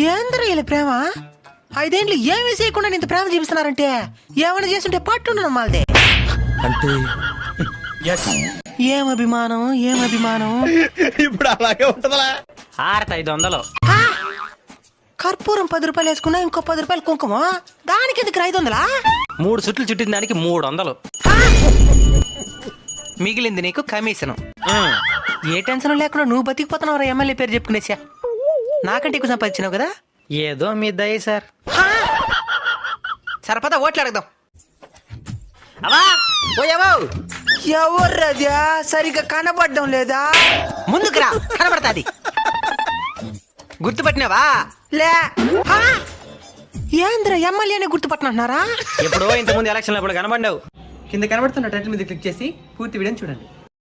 ఏంద్ర ఇలా ప్రేమ 5 ఏళ్ళు ఏమీ చేయకుండా ఇంత ప్రేమ చూపిస్తున్నారంటే ఏమైనా చేస్తుంటే పట్టుండడం మాల్దే అంటే ఏం అభిమానం ఇప్పుడు అలాగే ఉంటదా? 500 కర్పూరం 10 రూపాయలు వేసుకున్నా ఇంకో 10 రూపాయలు కుంకుమ దానికి ఎందుకు 500? 3 చుట్లు చుట్టిన దానికి 300. మిగిలింది నీకు కమిషను. ఏ టెన్షన్ లేకుండా నువ్వు బతికిపోతున్నావు ఎమ్మెల్యే పేరు చెప్పుకునేసా నాకంటే ఎక్కువ సంపాదించినావు కదా. ఏదో మీ దయ సార్. సరిపదా ఓట్లు అడగదాం. అవా పోయావా? ఎవర్రదా సరిగ్గా కనబడడం లేదా? ముందుకు రా, కనబడతాది. గుర్తుపట్టినావా? లే ఏంద్ర ఎమ్మెల్యేనే గుర్తుపట్టినట్టున్నారా? ఎప్పుడో ఇంతకుముందు ఎలక్షన్ అప్పుడు కనబడ్డావు. కింద కనబడుతున్న టైటిల్ మీద క్లిక్ చేసి పూర్తి వీడియోని చూడండి.